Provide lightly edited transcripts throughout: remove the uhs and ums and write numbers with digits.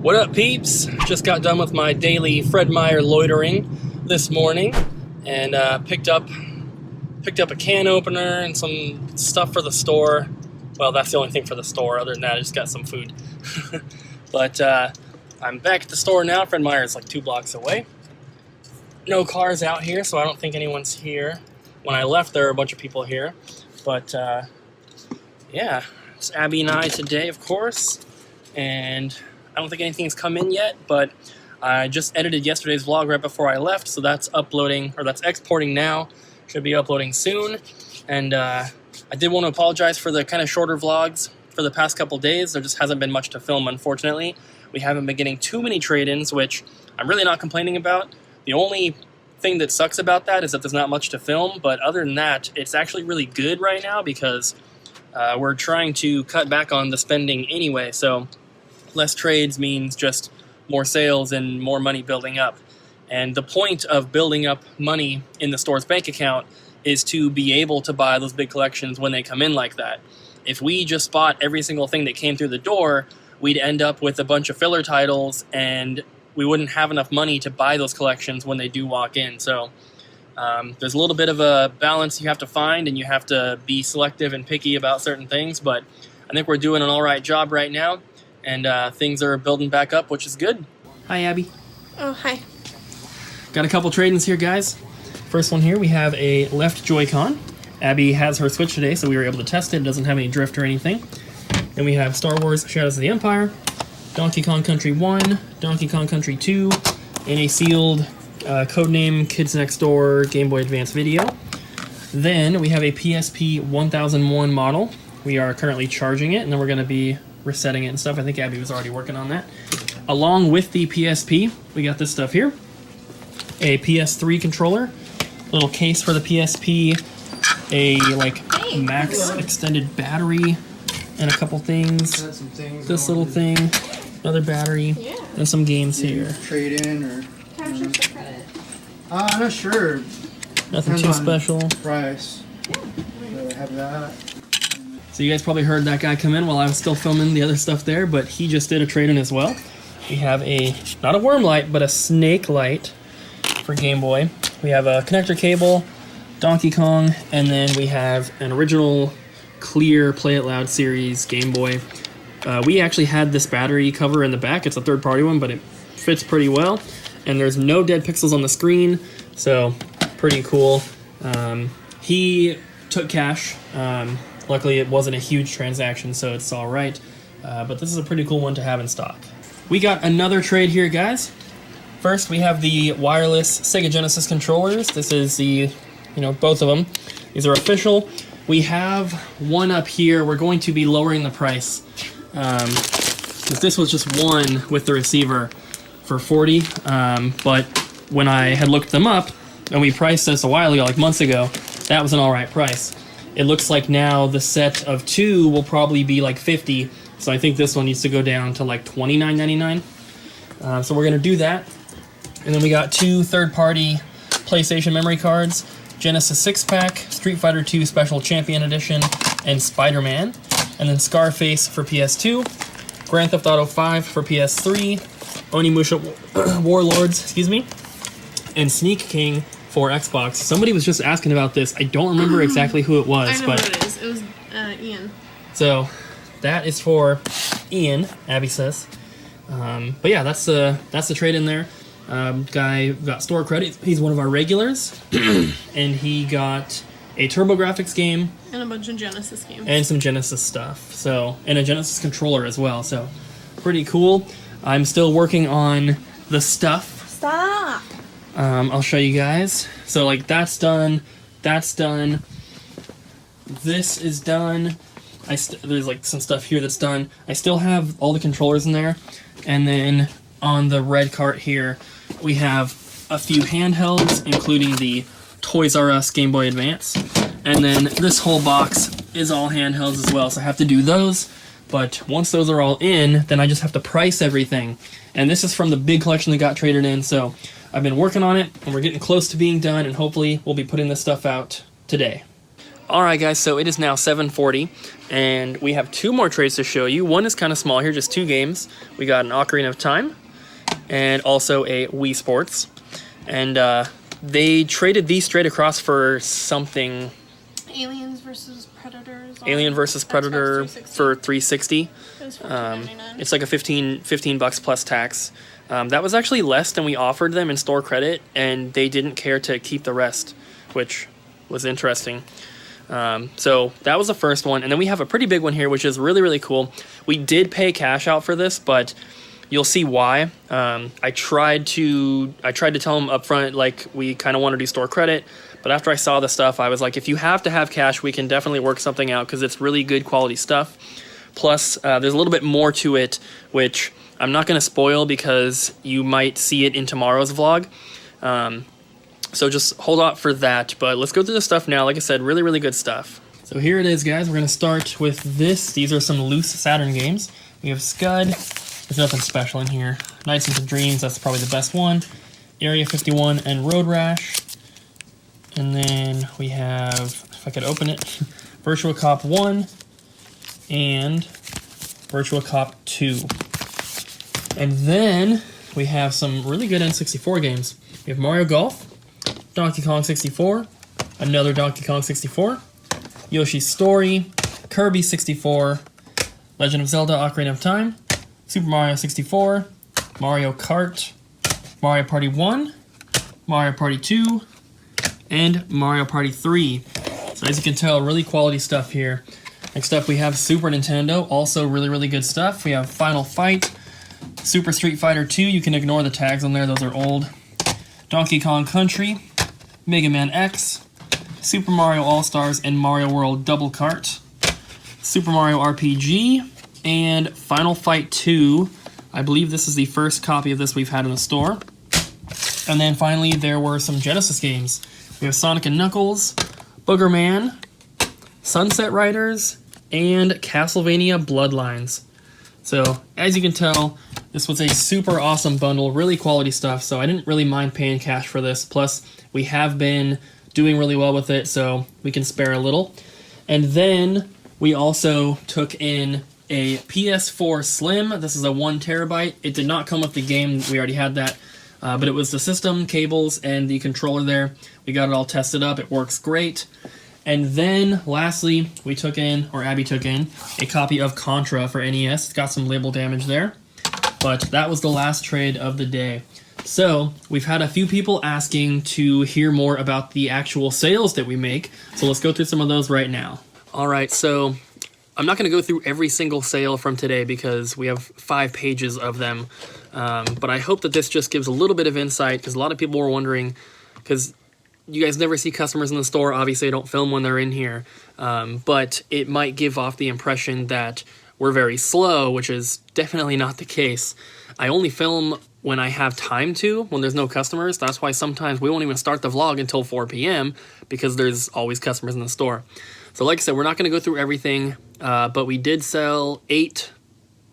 What up, peeps? Just got done with my daily Fred Meyer loitering this morning, and picked up a can opener and some stuff for the store. Well, that's the only thing for the store. Other than that, I just got some food. But I'm back at the store now. Fred Meyer is like 2 blocks away. No cars out here, so I don't think anyone's here. When I left, there were a bunch of people here. But yeah, it's Abby and I today, of course, and I don't think anything's come in yet, but I just edited yesterday's vlog right before I left, so that's uploading, or that's exporting now. Should be uploading soon. And I did want to apologize for the kind of shorter vlogs for the past couple days. There just hasn't been much to film, unfortunately. We haven't been getting too many trade-ins, which I'm really not complaining about. The only thing that sucks about that is that there's not much to film, but other than that, it's actually really good right now because we're trying to cut back on the spending anyway, so less trades means just more sales and more money building up. And the point of building up money in the store's bank account is to be able to buy those big collections when they come in like that. If we just bought every single thing that came through the door, we'd end up with a bunch of filler titles and we wouldn't have enough money to buy those collections when they do walk in. So there's a little bit of a balance you have to find, and you have to be selective and picky about certain things, but I think we're doing an all right job right now. And things are building back up, which is good. Hi, Abby. Oh, hi. Got a couple trade-ins here, guys. First one here, we have a left Joy-Con. Abby has her Switch today, so we were able to test it. It doesn't have any drift or anything. Then we have Star Wars Shadows of the Empire, Donkey Kong Country 1, Donkey Kong Country 2, and a sealed codename Kids Next Door Game Boy Advance video. Then we have a PSP 1001 model. We are currently charging it, and then we're going to be resetting it and stuff. I think Abby was already working on that. Along with the PSP, we got this stuff here. A PS3 controller, little case for the PSP, a max extended battery, and a couple things. This little thing, another battery, and some games here. Trade in or How much is the credit? I'm not sure. Nothing too special. Price. Rather have that. So you guys probably heard that guy come in while I was still filming the other stuff there, but he just did a trade-in as well. We have not a worm light, but a snake light for Game Boy. We have a connector cable, Donkey Kong, and then we have an original clear Play It Loud series Game Boy. We actually had this battery cover in the back. It's a third-party one, but it fits pretty well. And there's no dead pixels on the screen, so pretty cool. He took cash. Luckily, it wasn't a huge transaction, so it's all right. But this is a pretty cool one to have in stock. We got another trade here, guys. First, we have the wireless Sega Genesis controllers. This is the, both of them. These are official. We have one up here. We're going to be lowering the price. Because this was just one with the receiver for $40. But when I had looked them up, and we priced this a while ago, like months ago, that was an all right price. It looks like now the set of 2 will probably be like $50, so I think this one needs to go down to like $29.99. So we're going to do that. And then we got 2 third-party PlayStation memory cards, Genesis 6-pack, Street Fighter 2 Special Champion Edition, and Spider-Man. And then Scarface for PS2, Grand Theft Auto 5 for PS3, Onimusha Warlords, and Sneak King for Xbox. Somebody was just asking about this. I don't remember exactly who it was. I know what it is. It was Ian. So that is for Ian, Abby says. But yeah, that's the trade in there. Guy got store credit. He's one of our regulars. And he got a TurboGrafx game. And a bunch of Genesis games. And some Genesis stuff. So, and a Genesis controller as well. So pretty cool. I'm still working on the stuff. Stop! I'll show you guys. So like that's done, this is done. There's like some stuff here that's done. I still have all the controllers in there. And then on the red cart here, we have a few handhelds, including the Toys R Us Game Boy Advance. And then this whole box is all handhelds as well, so I have to do those. But once those are all in, then I just have to price everything. And this is from the big collection that got traded in, so I've been working on it, and we're getting close to being done, and hopefully we'll be putting this stuff out today. Alright guys, so it is now 7:40, and we have 2 more trades to show you. One is kind of small here, just 2 games. We got an Ocarina of Time, and also a Wii Sports. And they traded these straight across for something... Aliens versus Predators. Alien versus Predator for 360. It was $14.99. It's like a 15 bucks plus tax. That was actually less than we offered them in store credit, and they didn't care to keep the rest, which was interesting. So that was the first one, and then we have a pretty big one here, which is really, really cool. We did pay cash out for this, but you'll see why. I tried to tell them up front, like, we kind of want to do store credit, but after I saw the stuff, I was like, if you have to have cash, we can definitely work something out, because it's really good quality stuff. Plus, there's a little bit more to it, which I'm not going to spoil because you might see it in tomorrow's vlog. So just hold out for that, but let's go through the stuff now. Like I said, really, really good stuff. So here it is, guys. We're going to start with this. These are some loose Saturn games. We have Scud. There's nothing special in here. Nights into Dreams, that's probably the best one. Area 51 and Road Rash. And then we have, if I could open it, Virtua Cop 1 and Virtua Cop 2. And then we have some really good N64 games. We have Mario Golf, Donkey Kong 64, another Donkey Kong 64, Yoshi's Story, Kirby 64, Legend of Zelda Ocarina of Time, Super Mario 64, Mario Kart, Mario Party 1, Mario Party 2, and Mario Party 3. So as you can tell, really quality stuff here. Next up we have Super Nintendo, also really, really good stuff. We have Final Fight, Super Street Fighter 2, you can ignore the tags on there, those are old. Donkey Kong Country, Mega Man X, Super Mario All-Stars, and Mario World Double Kart, Super Mario RPG, and Final Fight 2. I believe this is the first copy of this we've had in the store. And then finally, there were some Genesis games. We have Sonic & Knuckles, Booger Man, Sunset Riders, and Castlevania Bloodlines. So, as you can tell, this was a super awesome bundle, really quality stuff, so I didn't really mind paying cash for this. Plus, we have been doing really well with it, so we can spare a little. And then we also took in a PS4 Slim. This is a 1 terabyte. It did not come with the game, we already had that, but it was the system, cables, and the controller there. We got it all tested up, it works great. And then, lastly, we took in, or Abby took in, a copy of Contra for NES. It's got some label damage there. But that was the last trade of the day. So, we've had a few people asking to hear more about the actual sales that we make. So let's go through some of those right now. Alright, so I'm not going to go through every single sale from today because we have 5 pages of them. But I hope that this just gives a little bit of insight, because a lot of people were wondering, because you guys never see customers in the store. Obviously, I don't film when they're in here. But it might give off the impression that we're very slow, which is definitely not the case. I only film when I have time to, when there's no customers. That's why sometimes we won't even start the vlog until 4 p.m. because there's always customers in the store. So like I said, we're not going to go through everything, but we did sell 8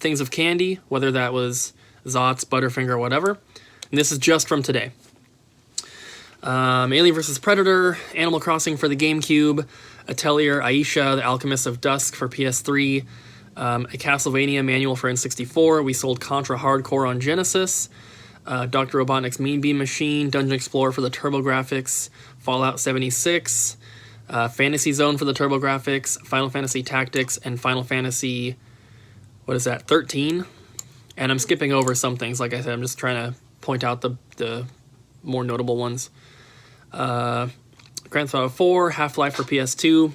things of candy, whether that was Zots, Butterfinger, or whatever. And this is just from today. Alien vs. Predator, Animal Crossing for the GameCube, Atelier Aisha, The Alchemist of Dusk for PS3, a Castlevania manual for N64. We sold Contra Hardcore on Genesis, Dr. Robotnik's Mean Bean Machine, Dungeon Explorer for the TurboGrafx, Fallout 76, Fantasy Zone for the TurboGrafx, Final Fantasy Tactics, and Final Fantasy, 13? And I'm skipping over some things, like I said, I'm just trying to point out the more notable ones. Grand Theft Auto 4, Half-Life for PS2,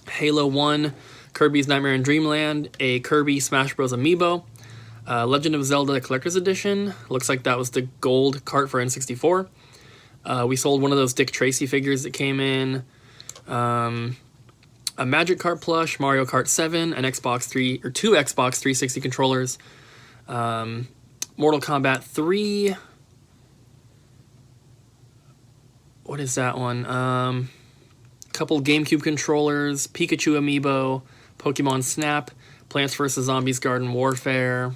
Halo 1, Kirby's Nightmare in Dreamland, a Kirby Smash Bros. Amiibo, Legend of Zelda Collector's Edition, looks like that was the gold cart for N64. We sold one of those Dick Tracy figures that came in, a Magic Kart plush, Mario Kart 7, an Xbox 3, or 2 Xbox 360 controllers, Mortal Kombat 3, what is that one? Couple GameCube controllers, Pikachu amiibo, Pokemon Snap, Plants vs. Zombies Garden Warfare,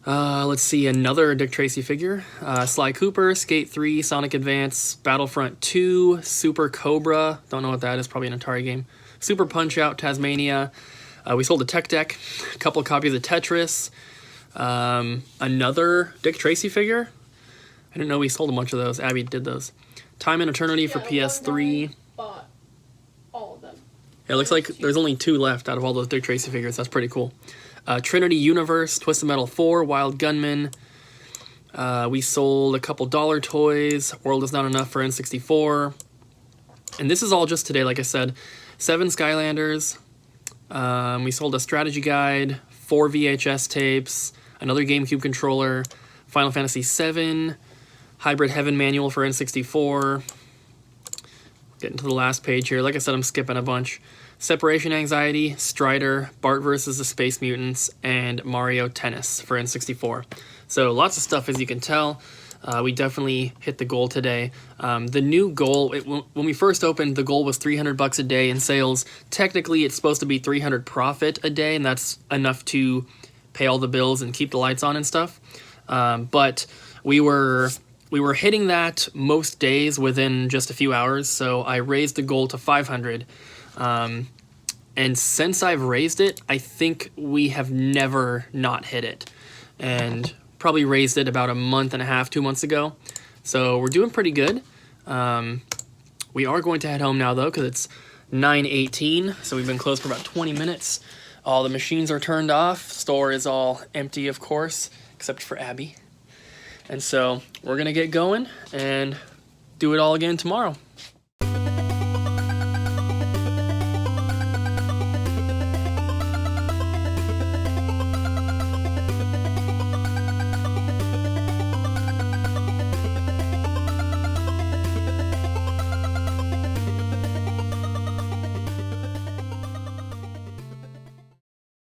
Let's see, another Dick Tracy figure. Sly Cooper, Skate 3, Sonic Advance, Battlefront 2, Super Cobra, don't know what that is, probably an Atari game. Super Punch-Out, Tasmania. We sold a Tech Deck, a couple copies of Tetris, another Dick Tracy figure. I didn't know we sold a bunch of those. Abby did those. Time and Eternity for PS3. Bought all of them. It looks like there's only 2 left out of all those Dick Tracy figures. That's pretty cool. Trinity Universe, Twisted Metal 4, Wild Gunman. We sold a couple dollar toys. World is Not Enough for N64. And this is all just today, like I said. 7 Skylanders. We sold a strategy guide, 4 VHS tapes, another GameCube controller, Final Fantasy VII, Hybrid Heaven manual for N64. Getting to the last page here. Like I said, I'm skipping a bunch. Separation Anxiety, Strider, Bart vs. the Space Mutants, and Mario Tennis for N64. So lots of stuff, as you can tell. We definitely hit the goal today. The new goal, when we first opened, the goal was $300 a day in sales. Technically, it's supposed to be $300 profit a day, and that's enough to pay all the bills and keep the lights on and stuff. But we were hitting that most days within just a few hours, so I raised the goal to 500. And since I've raised it, I think we have never not hit it. And probably raised it about a month and a half, 2 months ago. So we're doing pretty good. We are going to head home now, though, because it's 9:18. So we've been closed for about 20 minutes. All the machines are turned off. Store is all empty, of course, except for Abby. And so we're going to get going and do it all again tomorrow.